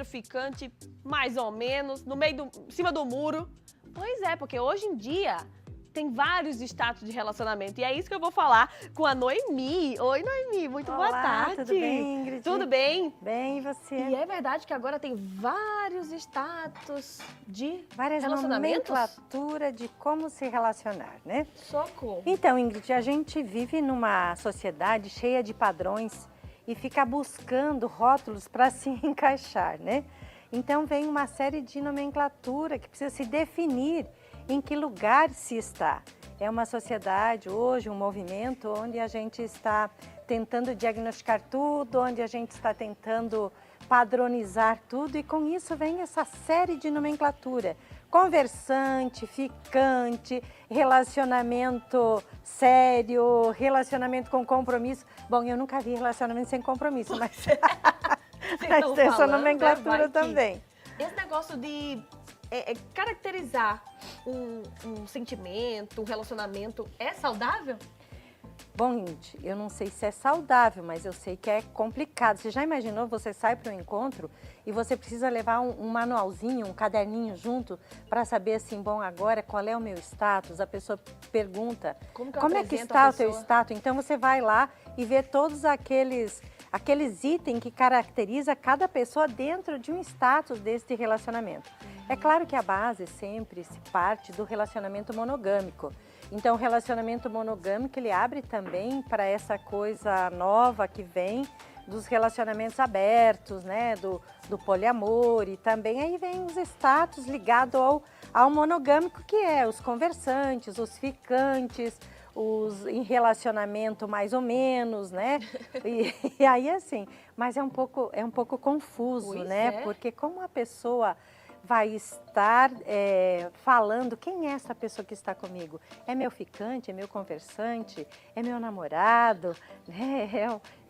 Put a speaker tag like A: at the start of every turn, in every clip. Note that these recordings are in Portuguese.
A: ficante, mais ou menos, no meio em cima do muro. Pois é, porque hoje em dia tem vários status de relacionamento. E é isso que eu vou falar com a Noemi. Oi, Noemi, muito boa tarde.
B: Tudo bem, Ingrid?
A: Tudo bem?
B: Bem, e você?
A: E é verdade que agora tem vários status de
B: Várias
A: relacionamentos?
B: nomenclaturas de como se relacionar, né?
A: Socorro.
B: Então, Ingrid, a gente vive numa sociedade cheia de padrões e fica buscando rótulos para se encaixar, né? Então vem uma série de nomenclatura que precisa se definir em que lugar se está. É uma sociedade hoje, um movimento onde a gente está tentando diagnosticar tudo, onde a gente está tentando padronizar tudo e com isso vem essa série de nomenclatura. Conversante, ficante, relacionamento sério, relacionamento com compromisso. Bom, eu nunca vi relacionamento sem compromisso, mas tem essa nomenclatura também.
A: Esse negócio de caracterizar um sentimento, um relacionamento, é saudável?
B: Bom, Ingrid, eu não sei se é saudável, mas eu sei que é complicado. Você já imaginou, você sai para um encontro e você precisa levar um manualzinho, um caderninho junto para saber assim, bom, agora qual é o meu status? A pessoa pergunta, como é que está o teu status? Então você vai lá e vê todos aqueles itens que caracteriza cada pessoa dentro de um status desse relacionamento. É claro que a base sempre se parte do relacionamento monogâmico. Então, o relacionamento monogâmico, ele abre também para essa coisa nova que vem dos relacionamentos abertos, né? Do poliamor e também aí vem os status ligados ao monogâmico, que é os conversantes, os ficantes, os em relacionamento mais ou menos, né? E aí assim, mas é um pouco confuso,
A: Pois
B: né?
A: é.
B: Porque como a pessoa vai estar falando quem é essa pessoa que está comigo? É meu ficante, é meu conversante, é meu namorado, né?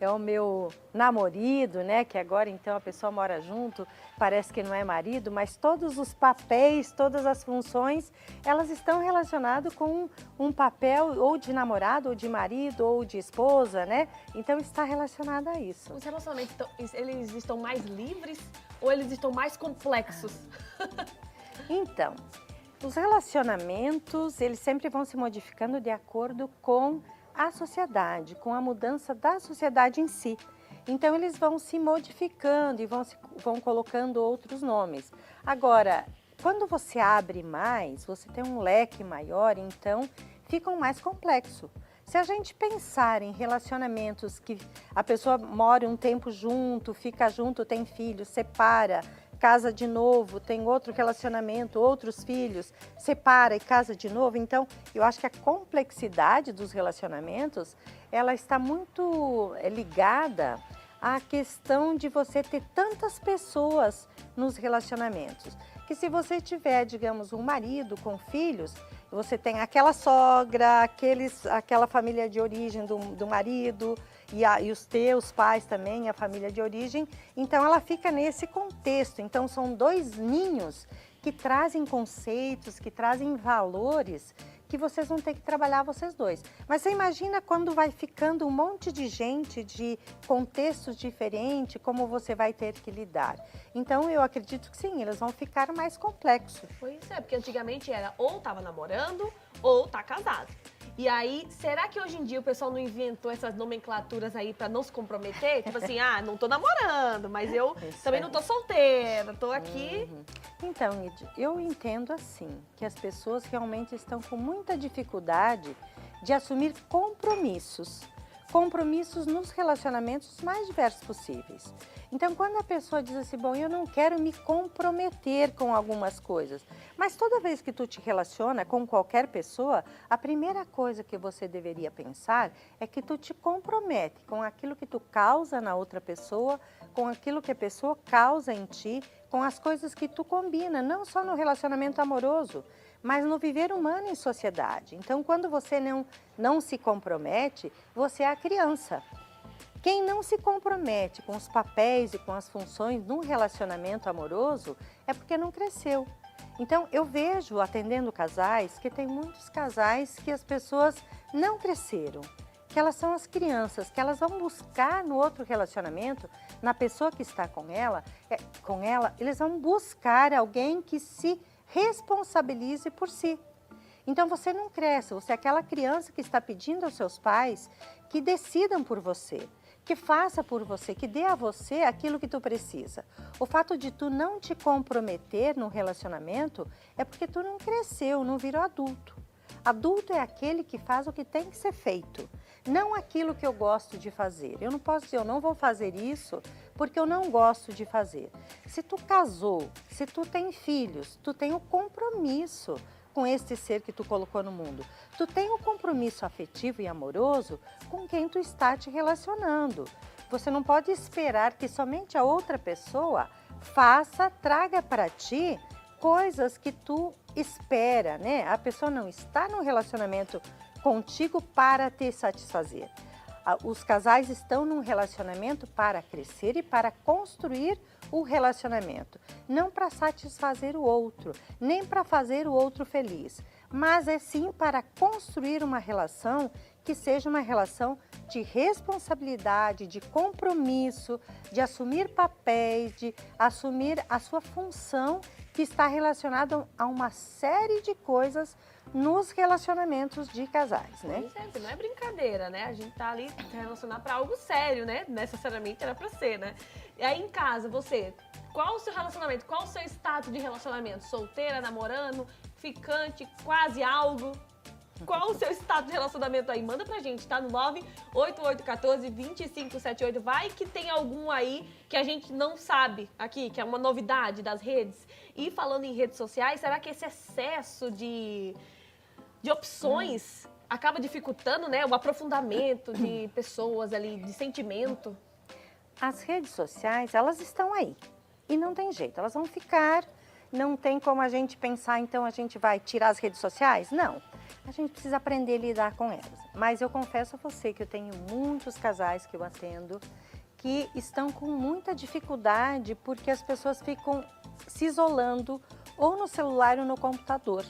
B: É o meu namorido, né? Que agora então a pessoa mora junto, parece que não é marido, mas todos os papéis, todas as funções, elas estão relacionadas com um papel ou de namorado, ou de marido, ou de esposa, né? Então está relacionado a isso.
A: Os relacionamentos, eles estão mais livres ou eles estão mais complexos?
B: Então, os relacionamentos, eles sempre vão se modificando de acordo com a sociedade, com a mudança da sociedade em si. Então, eles vão se modificando e vão colocando outros nomes. Agora, quando você abre mais, você tem um leque maior, então fica mais complexo. Se a gente pensar em relacionamentos que a pessoa mora um tempo junto, fica junto, tem filhos, separa, casa de novo, tem outro relacionamento, outros filhos, separa e casa de novo. Então, eu acho que a complexidade dos relacionamentos, ela está muito ligada à questão de você ter tantas pessoas nos relacionamentos. Que se você tiver, digamos, um marido com filhos, você tem aquela sogra, aquela família de origem do marido e os teus pais também, a família de origem. Então, ela fica nesse contexto. Então, são dois ninhos que trazem conceitos, que trazem valores que vocês vão ter que trabalhar vocês dois. Mas você imagina quando vai ficando um monte de gente de contextos diferentes, como você vai ter que lidar. Então, eu acredito que sim, eles vão ficar mais complexos.
A: Pois é, porque antigamente era ou tava namorando ou tá casado. E aí, será que hoje em dia o pessoal não inventou essas nomenclaturas aí pra não se comprometer? Tipo assim, não tô namorando, mas eu também não tô solteira, tô aqui.
B: Então, eu entendo assim, que as pessoas realmente estão com muita dificuldade de assumir compromissos. Compromissos nos relacionamentos mais diversos possíveis. Então, quando a pessoa diz assim, bom, eu não quero me comprometer com algumas coisas, mas toda vez que tu te relaciona com qualquer pessoa, a primeira coisa que você deveria pensar é que tu te compromete com aquilo que tu causa na outra pessoa, com aquilo que a pessoa causa em ti, com as coisas que tu combina, não só no relacionamento amoroso, mas no viver humano em sociedade. Então, quando você não se compromete, você é a criança. Quem não se compromete com os papéis e com as funções num relacionamento amoroso é porque não cresceu. Então, eu vejo, atendendo casais, que tem muitos casais que as pessoas não cresceram. que elas são as crianças, que elas vão buscar no outro relacionamento, na pessoa que está com ela, eles vão buscar alguém que se responsabilize por si. Então você não cresce, você é aquela criança que está pedindo aos seus pais que decidam por você, que faça por você, que dê a você aquilo que tu precisa. O fato de tu não te comprometer no relacionamento é porque tu não cresceu, não virou adulto. Adulto é aquele que faz o que tem que ser feito, não aquilo que eu gosto de fazer. Eu não posso dizer, eu não vou fazer isso porque eu não gosto de fazer. Se tu casou, se tu tem filhos, tu tem o compromisso com este ser que tu colocou no mundo. Tu tem um compromisso afetivo e amoroso com quem tu está te relacionando. Você não pode esperar que somente a outra pessoa traga para ti coisas que tu espera, né? A pessoa não está no relacionamento contigo para te satisfazer. Os casais estão num relacionamento para crescer e para construir o relacionamento, não para satisfazer o outro, nem para fazer o outro feliz, mas é sim para construir uma relação que seja uma relação de responsabilidade, de compromisso, de assumir papéis, de assumir a sua função que está relacionada a uma série de coisas nos relacionamentos de casais, né?
A: Pois é, não é brincadeira, né? A gente tá ali se relacionar para algo sério, né? Necessariamente era para ser, né? E aí em casa, você, qual o seu relacionamento? Qual o seu status de relacionamento? Solteira, namorando, ficante, quase algo? Qual o seu estado de relacionamento aí? Manda pra gente, tá? No 98814-2578. Vai que tem algum aí que a gente não sabe aqui, que é uma novidade das redes. E falando em redes sociais, será que esse excesso de opções acaba dificultando, né? O aprofundamento de pessoas ali, de sentimento?
B: As redes sociais, elas estão aí. E não tem jeito, elas vão ficar. Não tem como a gente pensar, então a gente vai tirar as redes sociais? Não. A gente precisa aprender a lidar com elas. Mas eu confesso a você que eu tenho muitos casais que eu atendo que estão com muita dificuldade porque as pessoas ficam se isolando ou no celular ou no computador.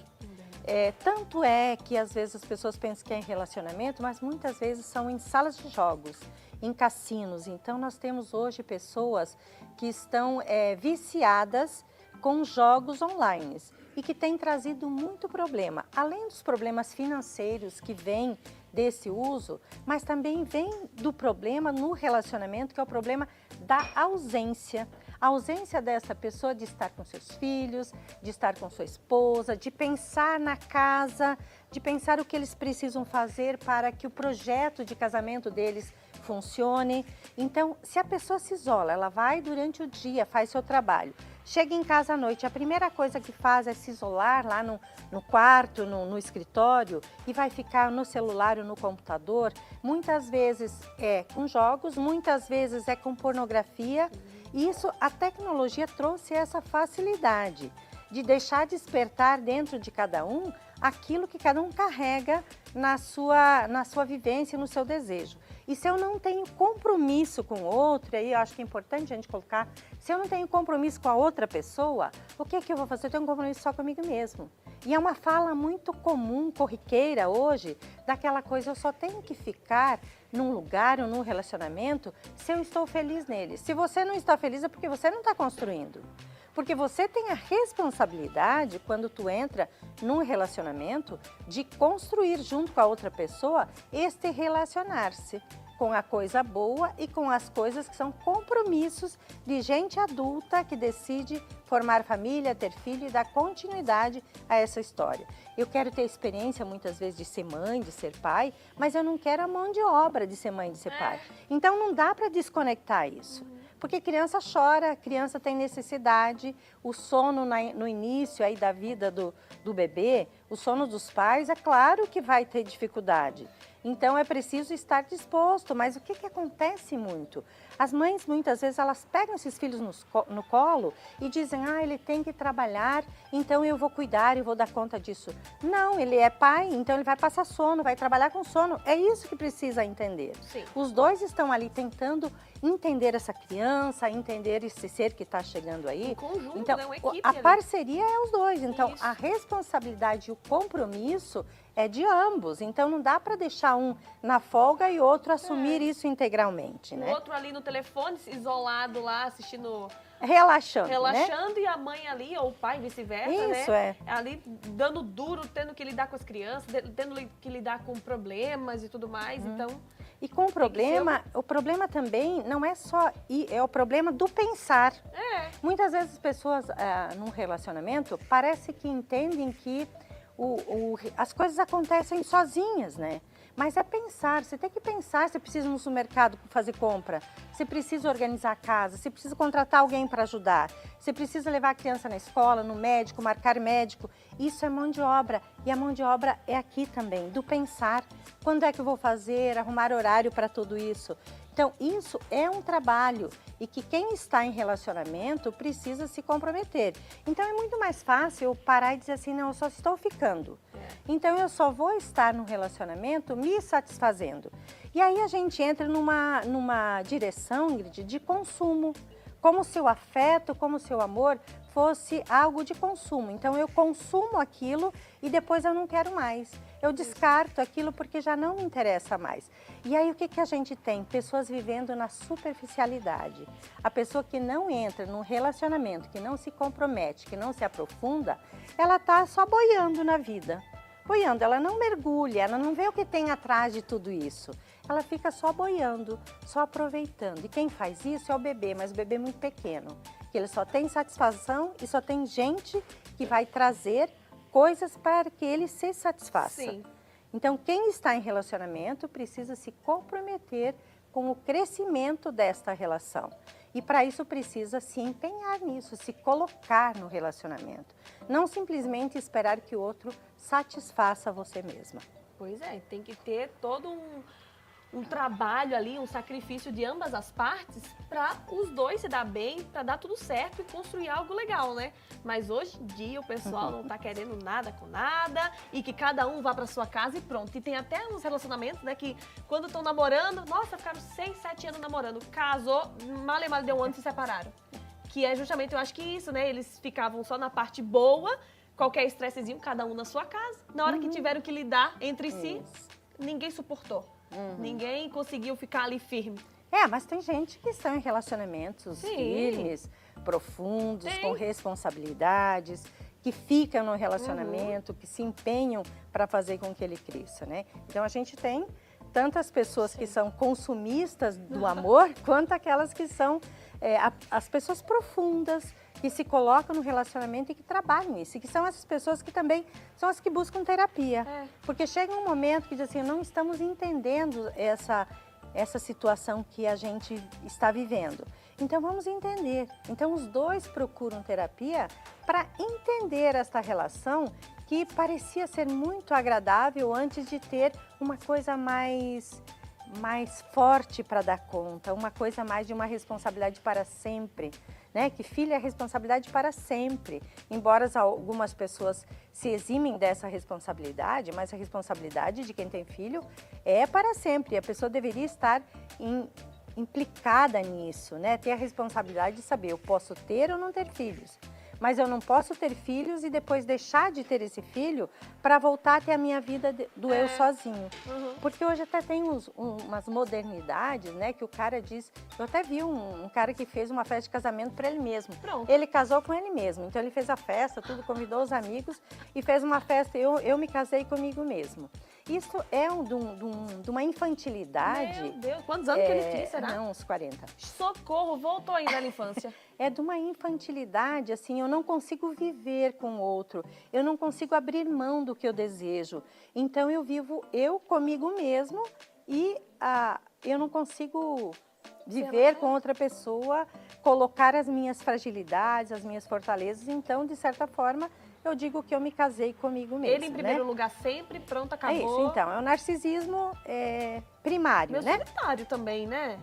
B: Tanto é que às vezes as pessoas pensam que é em relacionamento, mas muitas vezes são em salas de jogos, em cassinos. Então nós temos hoje pessoas que estão viciadas com jogos online e que tem trazido muito problema, além dos problemas financeiros que vêm desse uso, mas também vem do problema no relacionamento, que é o problema da ausência. A ausência dessa pessoa de estar com seus filhos, de estar com sua esposa, de pensar na casa, de pensar o que eles precisam fazer para que o projeto de casamento deles funcione. Então, se a pessoa se isola, ela vai durante o dia, faz seu trabalho, chega em casa à noite, a primeira coisa que faz é se isolar lá no quarto, no escritório e vai ficar no celular ou no computador. Muitas vezes é com jogos, muitas vezes é com pornografia. E isso, a tecnologia trouxe essa facilidade de deixar despertar dentro de cada um aquilo que cada um carrega na sua vivência, no seu desejo. E se eu não tenho compromisso com o outro, aí eu acho que é importante a gente colocar, se eu não tenho compromisso com a outra pessoa, o que é que eu vou fazer? Eu tenho um compromisso só comigo mesmo. E é uma fala muito comum, corriqueira hoje, daquela coisa, eu só tenho que ficar num lugar ou num relacionamento se eu estou feliz nele. Se você não está feliz é porque você não está construindo. Porque você tem a responsabilidade, quando tu entra num relacionamento, de construir junto com a outra pessoa este relacionar-se com a coisa boa e com as coisas que são compromissos de gente adulta que decide formar família, ter filho e dar continuidade a essa história. Eu quero ter experiência muitas vezes de ser mãe, de ser pai, mas eu não quero a mão de obra de ser mãe, de ser pai. Então não dá para desconectar isso. Porque criança chora, criança tem necessidade, o sono no início aí da vida do bebê, o sono dos pais, é claro que vai ter dificuldade. Então é preciso estar disposto, mas o que acontece muito? As mães muitas vezes elas pegam esses filhos no colo e dizem, ele tem que trabalhar, então eu vou cuidar e vou dar conta disso. Não, ele é pai, então ele vai passar sono, vai trabalhar com sono. É isso que precisa entender.
A: Sim.
B: Os dois estão ali tentando entender essa criança, entender esse ser que está chegando aí.
A: Um conjunto,
B: então,
A: né? Uma equipe
B: a
A: ali.
B: parceria é os dois. Então,
A: Isso.
B: a responsabilidade e o compromisso é de ambos, então não dá para deixar um na folga e outro assumir isso integralmente,
A: O
B: né?
A: outro ali no telefone, isolado lá, assistindo,
B: Relaxando, né?
A: relaxando, e a mãe ali, ou o pai, vice-versa, né?
B: Isso, é.
A: Ali dando duro, tendo que lidar com as crianças, tendo que lidar com problemas e tudo mais, então...
B: E com o problema, o problema também não é só, é o problema do pensar. Muitas vezes as pessoas, num relacionamento, parece que entendem que as coisas acontecem sozinhas, né? Mas é pensar, você tem que pensar, você precisa ir no supermercado fazer compra, você precisa organizar a casa, você precisa contratar alguém para ajudar, você precisa levar a criança na escola, no médico, marcar médico. Isso é mão de obra, e a mão de obra é aqui também, do pensar. Quando é que eu vou fazer, arrumar horário para tudo isso? Então, isso é um trabalho e que quem está em relacionamento precisa se comprometer. Então, é muito mais fácil eu parar e dizer assim, não, eu só estou ficando. Então, eu só vou estar no relacionamento me satisfazendo. E aí a gente entra numa direção, Ingrid, de consumo. Como se o afeto, como se o amor fosse algo de consumo. Então, eu consumo aquilo e depois eu não quero mais. Eu descarto aquilo porque já não me interessa mais. E aí, o que a gente tem? Pessoas vivendo na superficialidade. A pessoa que não entra num relacionamento, que não se compromete, que não se aprofunda, ela está só boiando na vida. Boiando, ela não mergulha, ela não vê o que tem atrás de tudo isso. Ela fica só boiando, só aproveitando. E quem faz isso é o bebê, mas o bebê é muito pequeno. Que ele só tem satisfação e só tem gente que vai trazer coisas para que ele se satisfaça.
A: Sim.
B: Então, quem está em relacionamento precisa se comprometer com o crescimento desta relação. E para isso precisa se empenhar nisso, se colocar no relacionamento. Não simplesmente esperar que o outro satisfaça você mesma.
A: Pois é, tem que ter todo um trabalho ali, um sacrifício de ambas as partes para os dois se dar bem, para dar tudo certo e construir algo legal, né? Mas hoje em dia o pessoal não tá querendo nada com nada e que cada um vá para sua casa e pronto. E tem até uns relacionamentos, né, que quando estão namorando, nossa, ficaram 6, 7 anos namorando, casou, mal e mal deu um ano e se separaram. Que é justamente, eu acho que isso, né? Eles ficavam só na parte boa, qualquer estressezinho, cada um na sua casa. Na hora que tiveram que lidar entre si, ninguém suportou. Ninguém conseguiu ficar ali firme.
B: Mas tem gente que estão em relacionamentos firmes, profundos, com responsabilidades, que ficam no relacionamento, que se empenham para fazer com que ele cresça, né? Então a gente tem tantas pessoas que são consumistas do amor, quanto aquelas que são as pessoas profundas, que se colocam no relacionamento e que trabalham nisso. E que são essas pessoas que também são as que buscam terapia. Porque chega um momento que diz assim, não estamos entendendo essa situação que a gente está vivendo. Então vamos entender. Então os dois procuram terapia para entender esta relação que parecia ser muito agradável antes de ter uma coisa mais forte para dar conta, uma coisa mais de uma responsabilidade para sempre, né? Que filho é responsabilidade para sempre, embora algumas pessoas se eximem dessa responsabilidade, mas a responsabilidade de quem tem filho é para sempre, a pessoa deveria estar implicada nisso, né? Ter a responsabilidade de saber, eu posso ter ou não ter filhos, mas eu não posso ter filhos e depois deixar de ter esse filho para voltar a ter a minha vida do eu sozinho. Porque hoje até tem umas modernidades, né, que o cara diz... Eu até vi um cara que fez uma festa de casamento para ele mesmo.
A: Pronto.
B: Ele casou com ele mesmo, então ele fez a festa, tudo, convidou os amigos e fez uma festa, eu me casei comigo mesmo. Isso é de uma infantilidade...
A: Meu Deus, quantos anos que ele tinha, será?
B: Não, uns 40.
A: Socorro, voltou ainda na infância.
B: É de uma infantilidade, assim, eu não consigo viver com o outro, eu não consigo abrir mão do que eu desejo. Então eu vivo eu comigo mesmo e eu não consigo viver com outra pessoa, colocar as minhas fragilidades, as minhas fortalezas. Então, de certa forma, eu digo que eu me casei comigo mesmo.
A: Ele em primeiro lugar sempre, pronto, acabou.
B: É isso, então, é o narcisismo primário,
A: Meu
B: né?
A: solitário também, né?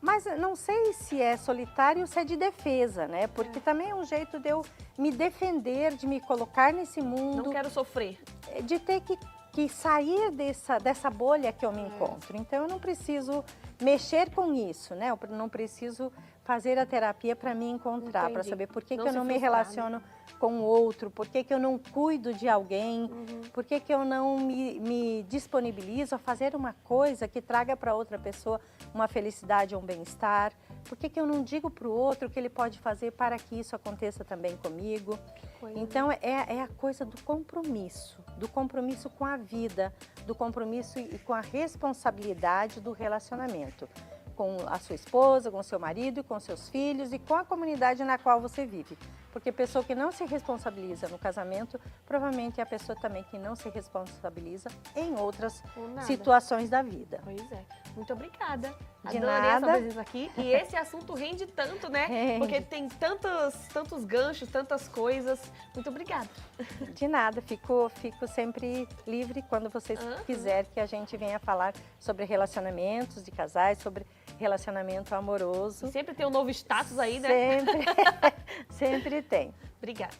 B: Mas não sei se é solitário ou se é de defesa, né? Porque também é um jeito de eu me defender, de me colocar nesse mundo.
A: Não quero sofrer.
B: De ter que sair dessa bolha que eu me encontro. Então eu não preciso mexer com isso, né? Eu não preciso fazer a terapia para me encontrar, para
A: Entendi.
B: saber por que
A: Não
B: que eu
A: se
B: não me
A: frustrar, né?
B: relaciono com o outro, por que que eu não cuido de alguém, por que que eu não me disponibilizo a fazer uma coisa que traga para outra pessoa uma felicidade, um bem-estar, por que que eu não digo para o outro o que ele pode fazer para que isso aconteça também comigo.
A: Coisa.
B: Então é a coisa do compromisso com a vida, do compromisso e com a responsabilidade do relacionamento com a sua esposa, com o seu marido, com seus filhos e com a comunidade na qual você vive. Porque pessoa que não se responsabiliza no casamento, provavelmente é a pessoa também que não se responsabiliza em outras
A: Por nada.
B: situações da vida.
A: Pois é. Muito obrigada.
B: De
A: Adorei
B: nada.
A: essa presença aqui. E esse assunto rende tanto, né?
B: Rende.
A: Porque tem tantos ganchos, tantas coisas. Muito obrigada.
B: De nada, fico sempre livre quando vocês quiserem que a gente venha falar sobre relacionamentos de casais, sobre relacionamento amoroso.
A: E sempre tem um novo status aí, né?
B: Sempre, sempre tem.
A: Obrigada.